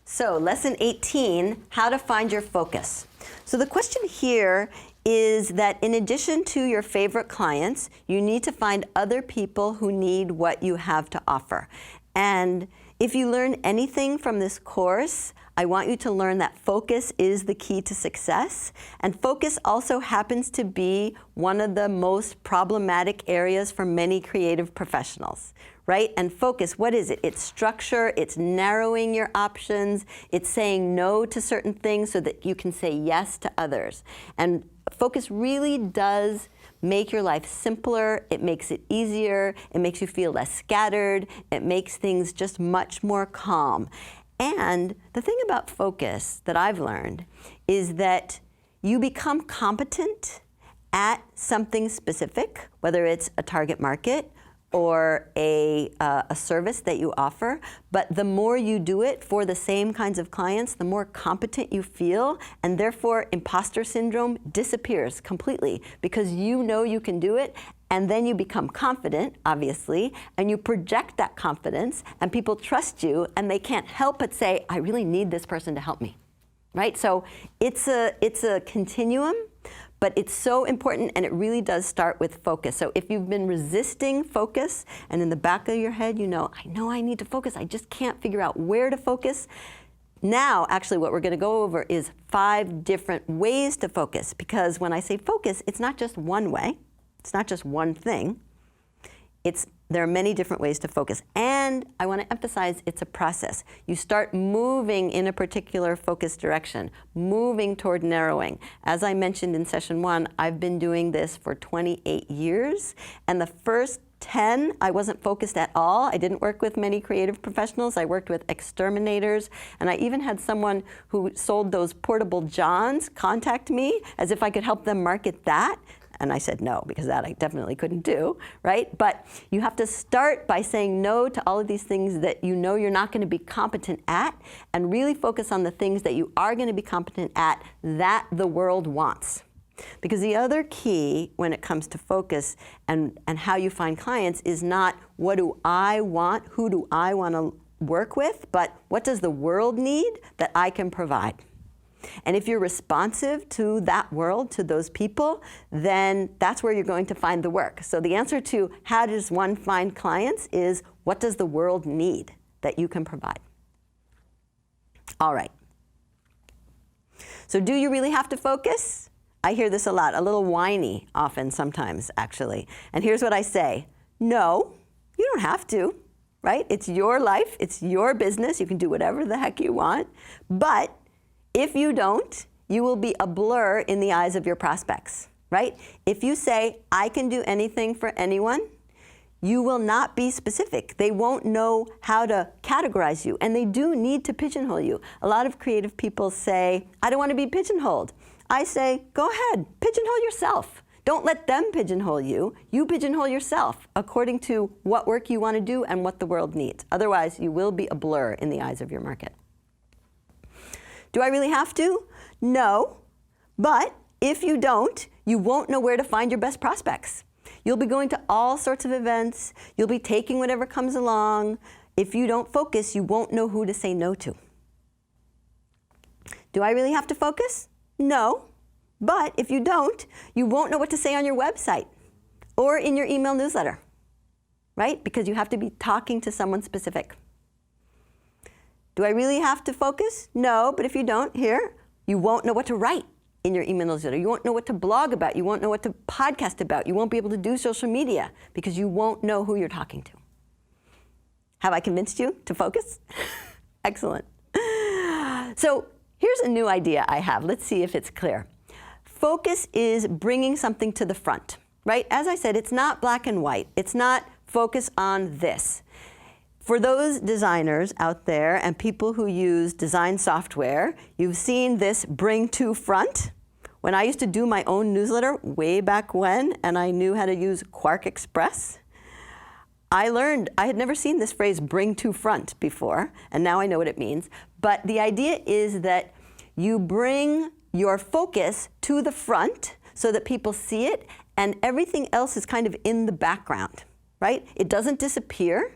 So lesson 18, how to find your focus. So the question here is that in addition to your favorite clients, you need to find other people who need what you have to offer. And if you learn anything from this course, I want you to learn that focus is the key to success. And focus also happens to be one of the most problematic areas for many creative professionals, right? And focus, what is it? It's structure, it's narrowing your options, it's saying no to certain things so that you can say yes to others. And focus really does make your life simpler, it makes it easier, it makes you feel less scattered, it makes things just much more calm. And the thing about focus that I've learned is that you become competent at something specific, whether it's a target market or a service that you offer, but the more you do it for the same kinds of clients, the more competent you feel, and therefore imposter syndrome disappears completely because you know you can do it, and then you become confident, obviously, and you project that confidence, and people trust you, and they can't help but say, I really need this person to help me, right? So it's a continuum, but it's so important, and it really does start with focus. So if you've been resisting focus, and in the back of your head, you know I need to focus, I just can't figure out where to focus. Now, actually, what we're going to go over is 5 different ways to focus, because when I say focus, it's not just one way, it's not just one thing. There are many different ways to focus. And I want to emphasize it's a process. You start moving in a particular focus direction, moving toward narrowing. As I mentioned in session 1, I've been doing this for 28 years. And the first 10, I wasn't focused at all. I didn't work with many creative professionals. I worked with exterminators. And I even had someone who sold those portable Johns contact me as if I could help them market that. And I said no, because that I definitely couldn't do, right? But you have to start by saying no to all of these things that you know you're not going to be competent at, and really focus on the things that you are going to be competent at that the world wants. Because the other key when it comes to focus and how you find clients is not what do I want, who do I want to work with, but what does the world need that I can provide. And if you're responsive to that world, to those people, then that's where you're going to find the work. So the answer to how does one find clients is what does the world need that you can provide? All right. So do you really have to focus? I hear this a lot, a little whiny often sometimes, actually. And here's what I say. No, you don't have to, right? It's your life. It's your business. You can do whatever the heck you want. But if you don't, you will be a blur in the eyes of your prospects, right? If you say, I can do anything for anyone, you will not be specific. They won't know how to categorize you, and they do need to pigeonhole you. A lot of creative people say, I don't want to be pigeonholed. I say, go ahead, pigeonhole yourself. Don't let them pigeonhole you. You pigeonhole yourself according to what work you want to do and what the world needs. Otherwise, you will be a blur in the eyes of your market. Do I really have to? No, but if you don't, you won't know where to find your best prospects. You'll be going to all sorts of events. You'll be taking whatever comes along. If you don't focus, you won't know who to say no to. Do I really have to focus? No, but if you don't, you won't know what to say on your website or in your email newsletter, right? Because you have to be talking to someone specific. Do I really have to focus? No, but if you don't, here, you won't know what to write in your email newsletter. You won't know what to blog about. You won't know what to podcast about. You won't be able to do social media because you won't know who you're talking to. Have I convinced you to focus? Excellent. So here's a new idea I have. Let's see if it's clear. Focus is bringing something to the front, right? As I said, it's not black and white. It's not focus on this. For those designers out there and people who use design software, you've seen this bring to front. When I used to do my own newsletter way back when, and I knew how to use Quark Express, I had never seen this phrase bring to front before, and now I know what it means. But the idea is that you bring your focus to the front so that people see it, and everything else is kind of in the background, right? It doesn't disappear.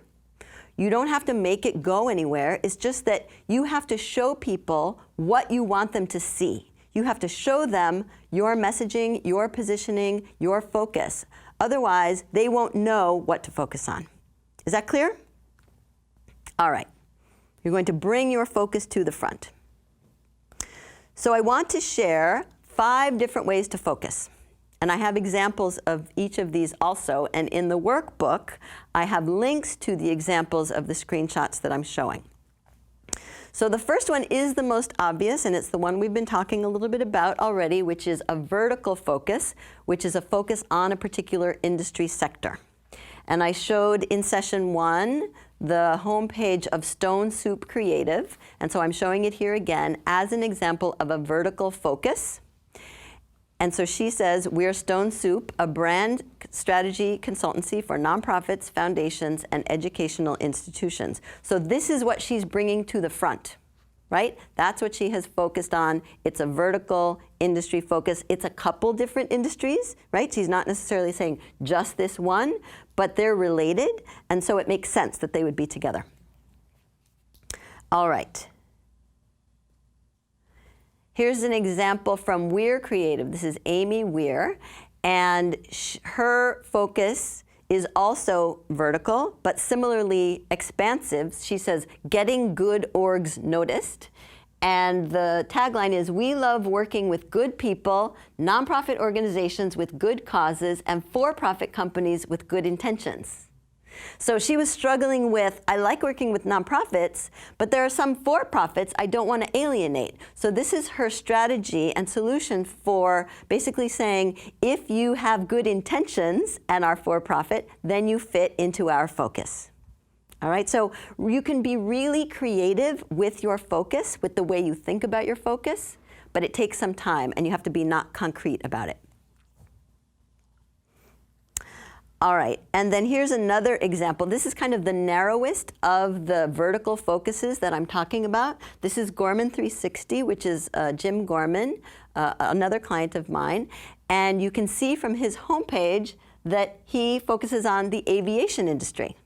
You don't have to make it go anywhere. It's just that you have to show people what you want them to see. You have to show them your messaging, your positioning, your focus. Otherwise, they won't know what to focus on. Is that clear? All right. You're going to bring your focus to the front. So I want to share 5 different ways to focus. And I have examples of each of these also. And in the workbook, I have links to the examples of the screenshots that I'm showing. So the first one is the most obvious, and it's the one we've been talking a little bit about already, which is a vertical focus, which is a focus on a particular industry sector. And I showed in session 1 the homepage of Stone Soup Creative, and so I'm showing it here again as an example of a vertical focus. And so she says, we're Stone Soup, a brand strategy consultancy for nonprofits, foundations, and educational institutions. So this is what she's bringing to the front, right? That's what she has focused on. It's a vertical industry focus. It's a couple different industries, right? She's not necessarily saying just this one, but they're related, and so it makes sense that they would be together. All right. Here's an example from Weir Creative. This is Amy Weir, and her focus is also vertical, but similarly expansive. She says, getting good orgs noticed. And the tagline is, we love working with good people, nonprofit organizations with good causes, and for-profit companies with good intentions. So she was struggling with, I like working with nonprofits, but there are some for-profits I don't want to alienate. So this is her strategy and solution for basically saying, if you have good intentions and are for-profit, then you fit into our focus. All right, so you can be really creative with your focus, with the way you think about your focus, but it takes some time, and you have to be not concrete about it. All right, and then here's another example. This is kind of the narrowest of the vertical focuses that I'm talking about. This is Gorman 360, which is Jim Gorman, another client of mine. And you can see from his homepage that he focuses on the aviation industry,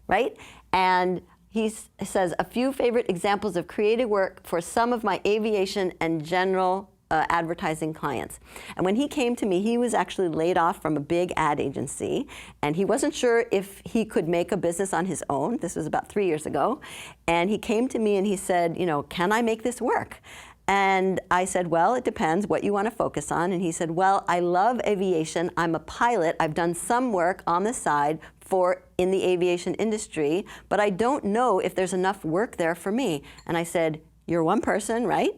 right? And he says, a few favorite examples of creative work for some of my aviation and general advertising clients. And when he came to me, he was actually laid off from a big ad agency, and he wasn't sure if he could make a business on his own. This was about 3 years ago. And he came to me and he said, you know, can I make this work? And I said, well, it depends what you want to focus on. And he said, well, I love aviation. I'm a pilot. I've done some work on the side in the aviation industry, but I don't know if there's enough work there for me. And I said, you're one person, right?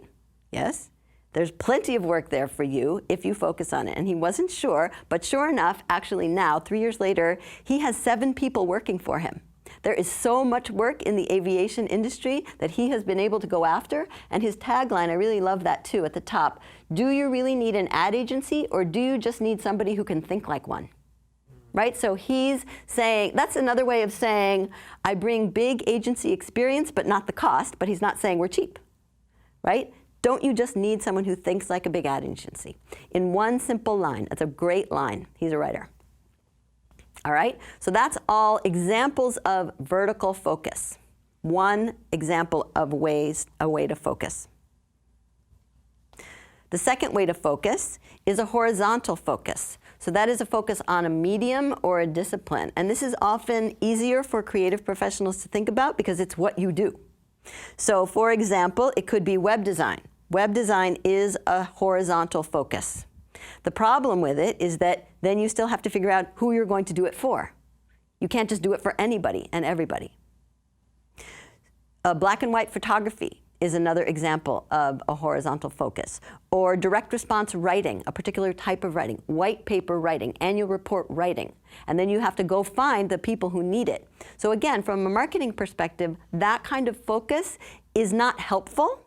Yes. There's plenty of work there for you if you focus on it. And he wasn't sure, but sure enough, actually now, 3 years later, he has 7 people working for him. There is so much work in the aviation industry that he has been able to go after. And his tagline, I really love that too, at the top. Do you really need an ad agency, or do you just need somebody who can think like one? Right? So he's saying, that's another way of saying, I bring big agency experience, but not the cost. But he's not saying we're cheap, right? Don't you just need someone who thinks like a big ad agency? In one simple line. That's a great line. He's a writer. All right? So that's all examples of vertical focus. One example of a way to focus. The second way to focus is a horizontal focus. So that is a focus on a medium or a discipline. And this is often easier for creative professionals to think about because it's what you do. So for example, it could be web design. Web design is a horizontal focus. The problem with it is that then you still have to figure out who you're going to do it for. You can't just do it for anybody and everybody. Black and white photography is another example of a horizontal focus. Or direct response writing, a particular type of writing, white paper writing, annual report writing. And then you have to go find the people who need it. So again, from a marketing perspective, that kind of focus is not helpful,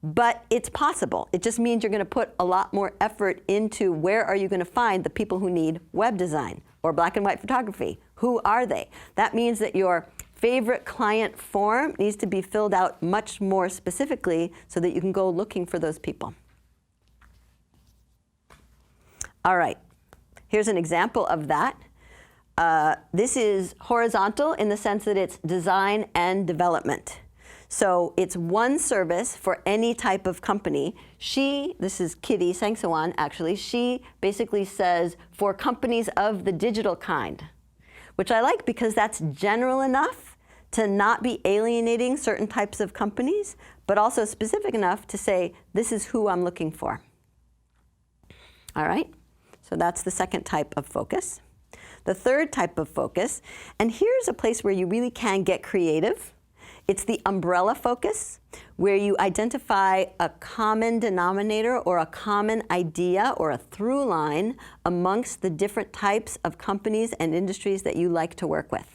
but it's possible. It just means you're going to put a lot more effort into where are you going to find the people who need web design or black and white photography. Who are they? That means that your favorite client form needs to be filled out much more specifically so that you can go looking for those people. All right, here's an example of that. This is horizontal in the sense that it's design and development. So it's one service for any type of company. This is Kitty Sangsawan actually, she basically says for companies of the digital kind, which I like because that's general enough to not be alienating certain types of companies, but also specific enough to say, this is who I'm looking for. All right, so that's the second type of focus. The third type of focus, and here's a place where you really can get creative. It's the umbrella focus, where you identify a common denominator or a common idea or a through line amongst the different types of companies and industries that you like to work with.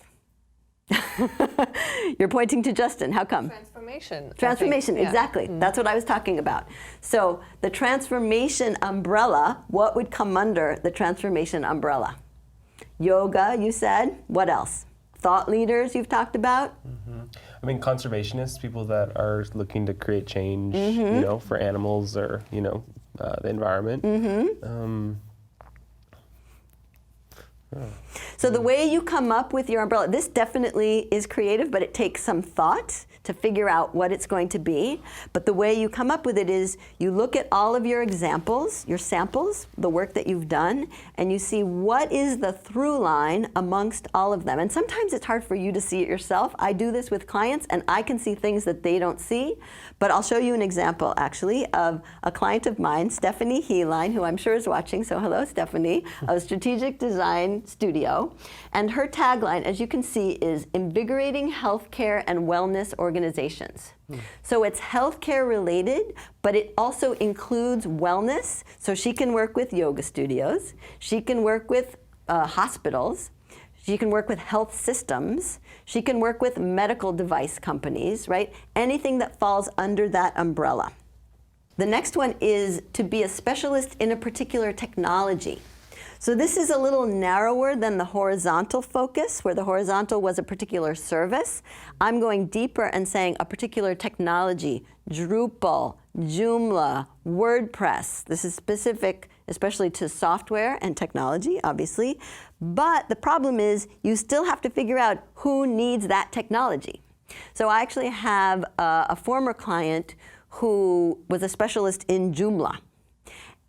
You're pointing to Justin. How come? Transformation. Transformation, exactly. Mm-hmm. That's what I was talking about. So the transformation umbrella, what would come under the transformation umbrella? Yoga, you said. What else? Thought leaders you've talked about? Mm-hmm. I mean, conservationists, people that are looking to create change, you know, for animals or, you know, the environment. Mm-hmm. So the way you come up with your umbrella, this definitely is creative, but it takes some thought to figure out what it's going to be. But the way you come up with it is you look at all of your examples, your samples, the work that you've done, and you see what is the through line amongst all of them. And sometimes it's hard for you to see it yourself. I do this with clients, and I can see things that they don't see. But I'll show you an example, actually, of a client of mine, Stephanie Heeline, who I'm sure is watching. So hello, Stephanie, of Strategic Design Studio. And her tagline, as you can see, is invigorating healthcare and wellness organizations. So it's healthcare related, but it also includes wellness. So she can work with yoga studios. She can work with hospitals. She can work with health systems. She can work with medical device companies, right? Anything that falls under that umbrella. The next one is to be a specialist in a particular technology. So this is a little narrower than the horizontal focus, where the horizontal was a particular service. I'm going deeper and saying a particular technology, Drupal, Joomla, WordPress. This is specific, especially to software and technology, obviously. But the problem is you still have to figure out who needs that technology. So I actually have a former client who was a specialist in Joomla.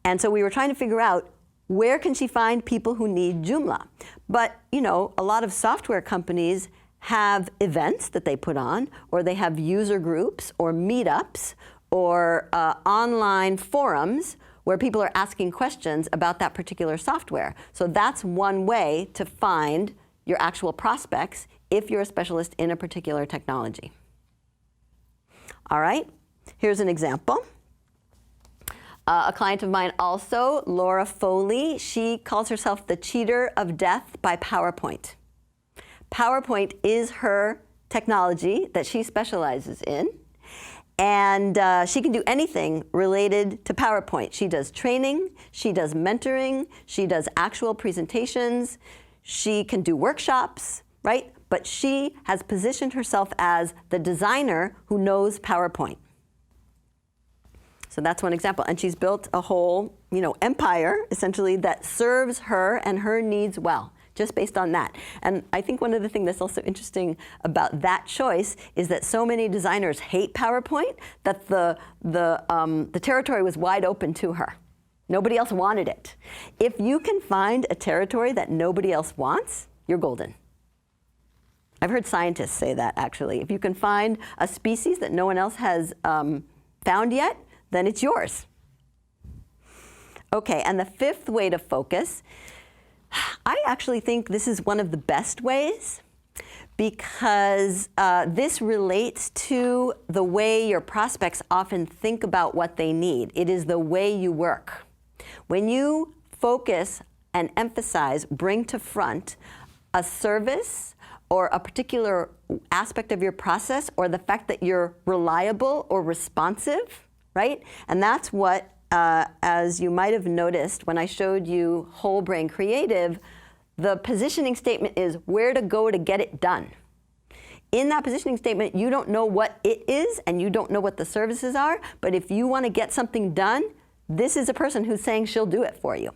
And so we were trying to figure out where can she find people who need Joomla? But, you know, a lot of software companies have events that they put on, or they have user groups or meetups or online forums where people are asking questions about that particular software. So that's one way to find your actual prospects if you're a specialist in a particular technology. All right, here's an example. A client of mine also, Laura Foley, she calls herself the cheater of death by PowerPoint. PowerPoint is her technology that she specializes in. And she can do anything related to PowerPoint. She does training, she does mentoring, she does actual presentations, she can do workshops, right? But she has positioned herself as the designer who knows PowerPoint. So that's one example. And she's built a whole, you know, empire, essentially, that serves her and her needs well, just based on that. And I think one of the things that's also interesting about that choice is that so many designers hate PowerPoint that the territory was wide open to her. Nobody else wanted it. If you can find a territory that nobody else wants, you're golden. I've heard scientists say that, actually. If you can find a species that no one else has found yet, then it's yours. Okay, and the fifth way to focus, I actually think this is one of the best ways because this relates to the way your prospects often think about what they need. It is the way you work. When you focus and emphasize, bring to front a service or a particular aspect of your process or the fact that you're reliable or responsive, right? And that's what, as you might have noticed when I showed you Whole Brain Creative, the positioning statement is where to go to get it done. In that positioning statement, you don't know what it is and you don't know what the services are, but if you want to get something done, this is a person who's saying she'll do it for you.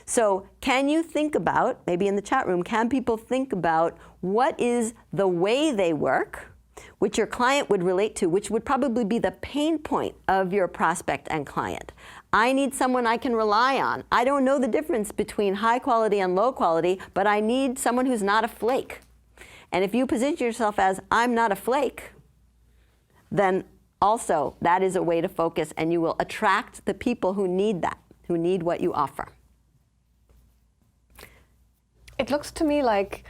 So can you think about, maybe in the chat room, can people think about what is the way they work, which your client would relate to, which would probably be the pain point of your prospect and client. I need someone I can rely on. I don't know the difference between high quality and low quality, but I need someone who's not a flake. And if you position yourself as, I'm not a flake, then also that is a way to focus, and you will attract the people who need that, who need what you offer. It looks to me like,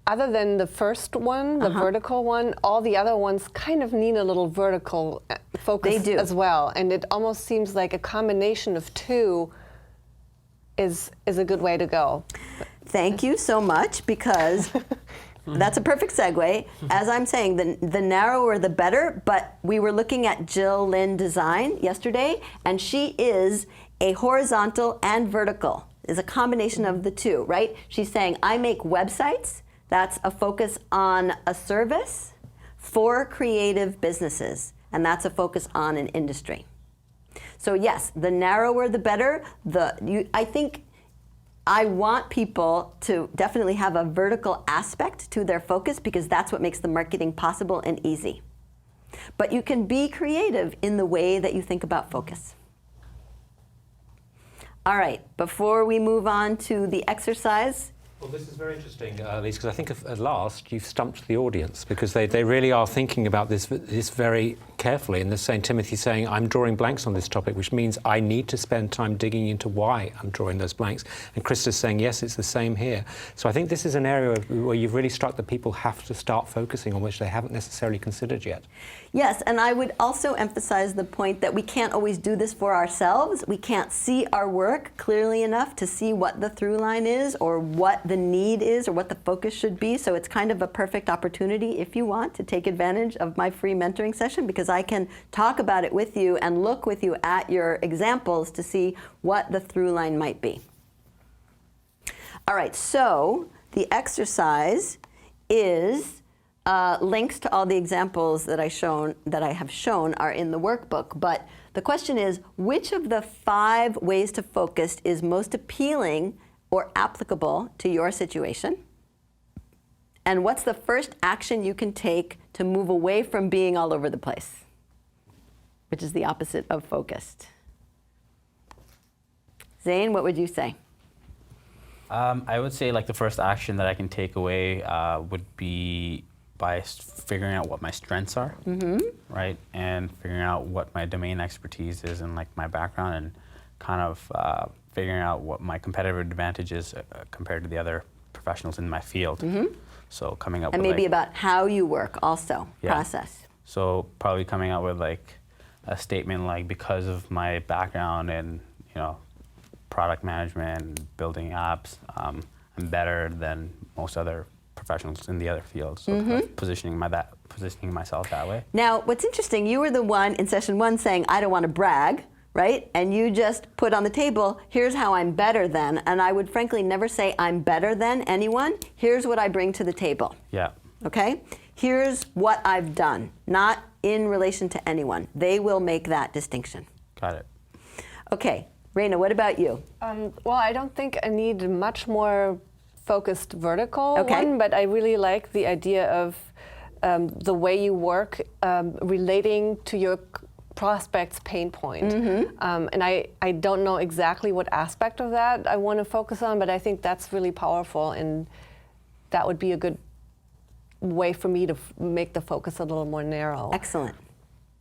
other than the first one, the vertical one, all the other ones kind of need a little vertical focus as well. And it almost seems like a combination of two is a good way to go. Thank you so much, because that's a perfect segue. As I'm saying, the narrower the better, but we were looking at Jill Lynn Design yesterday, and she is a horizontal and vertical, is a combination of the two, right? She's saying, I make websites. That's a focus on a service for creative businesses, and that's a focus on an industry. So yes, the narrower the better. I think I want people to definitely have a vertical aspect to their focus, because that's what makes the marketing possible and easy. But you can be creative in the way that you think about focus. All right, before we move on to the exercise. Well, this is very interesting, Ilise, because I think at last you've stumped the audience, because they really are thinking about this very carefully. And they're saying, Timothy's saying, I'm drawing blanks on this topic, which means I need to spend time digging into why I'm drawing those blanks. And Krista's saying, yes, it's the same here. So I think this is an area where you've really struck that people have to start focusing on, which they haven't necessarily considered yet. Yes, and I would also emphasize the point that we can't always do this for ourselves. We can't see our work clearly enough to see what the through line is, or what the need is, or what the focus should be. So it's kind of a perfect opportunity, if you want, to take advantage of my free mentoring session, because I can talk about it with you and look with you at your examples to see what the through line might be. All right, so the exercise is links to all the examples that I have shown are in the workbook. But the question is, which of the 5 ways to focus is most appealing or applicable to your situation? And what's the first action you can take to move away from being all over the place, which is the opposite of focused? Zane, what would you say? I would say, like, the first action that I can take away would be by figuring out what my strengths are, right? And figuring out what my domain expertise is, and like my background, and kind of figuring out what my competitive advantage is compared to the other professionals in my field. So coming up and with, maybe like, about how you work also, process. So probably coming out with like a statement like, because of my background in, product management, building apps, I'm better than most other professionals in the other fields. So kind of positioning myself that way. Now, what's interesting, you were the one in session 1 saying, I don't want to brag, right? And you just put on the table, here's how I'm better than. And I would frankly never say I'm better than anyone. Here's what I bring to the table. Yeah. Okay? Here's what I've done, not in relation to anyone. They will make that distinction. Got it. Okay, Raina, what about you? Well, I don't think I need a much more focused vertical one, but I really like the idea of the way you work relating to your prospect's pain point. And I don't know exactly what aspect of that I want to focus on, but I think that's really powerful, and that would be a good way for me to make the focus a little more narrow. Excellent.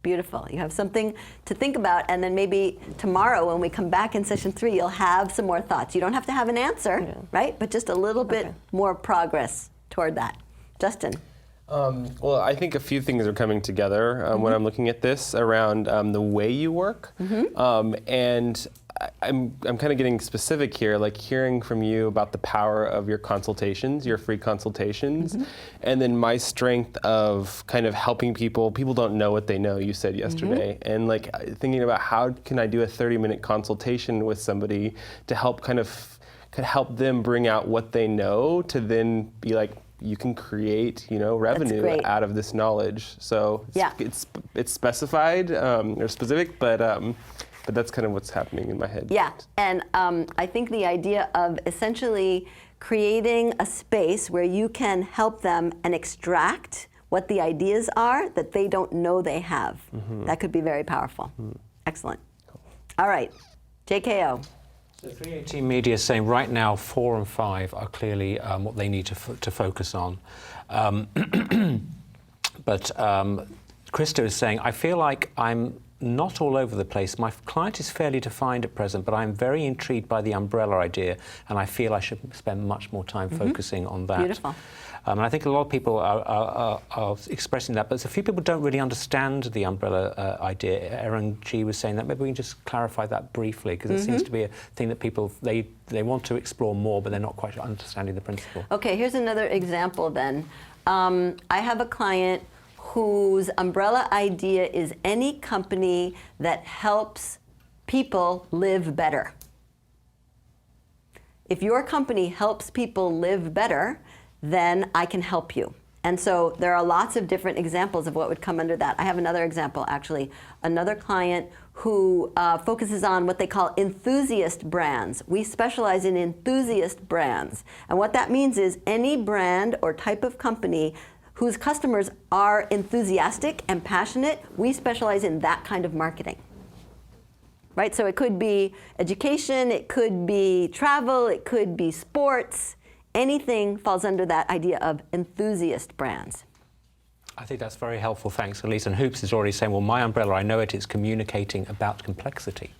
Beautiful. You have something to think about, and then maybe tomorrow when we come back in session 3, you'll have some more thoughts. You don't have to have an answer, right? But just a little bit more progress toward that. Justin. Well, I think a few things are coming together when I'm looking at this around the way you work. And I'm kind of getting specific here, like hearing from you about the power of your consultations, your free consultations, and then my strength of kind of helping people. People don't know what they know, you said yesterday. And like thinking about how can I do a 30-minute consultation with somebody to help kind of help them bring out what they know, to then be like, you can create, revenue out of this knowledge. So it's specified or specific, but but that's kind of what's happening in my head. Yeah, and I think the idea of essentially creating a space where you can help them and extract what the ideas are that they don't know they have. That could be very powerful. Excellent. All right, JKO. So 318 Media is saying right now 4 and 5 are clearly what they need to focus on. But Krista is saying, I feel like I'm not all over the place. My client is fairly defined at present, but I'm very intrigued by the umbrella idea, and I feel I should spend much more time focusing on that. Beautiful. And I think a lot of people are expressing that, but a few people don't really understand the umbrella idea. Erin G was saying that. Maybe we can just clarify that briefly, because it seems to be a thing that people, they want to explore more, but they're not quite understanding the principle. Okay, here's another example then. I have a client whose umbrella idea is any company that helps people live better. If your company helps people live better, then I can help you. And so there are lots of different examples of what would come under that. I have another example, actually. Another client who focuses on what they call enthusiast brands. We specialize in enthusiast brands. And what that means is any brand or type of company whose customers are enthusiastic and passionate, we specialize in that kind of marketing. Right? So it could be education, it could be travel, it could be sports. Anything falls under that idea of enthusiast brands. I think that's very helpful, thanks, Ilise. And Hoops is already saying, well, my umbrella, I know it is communicating about complexity.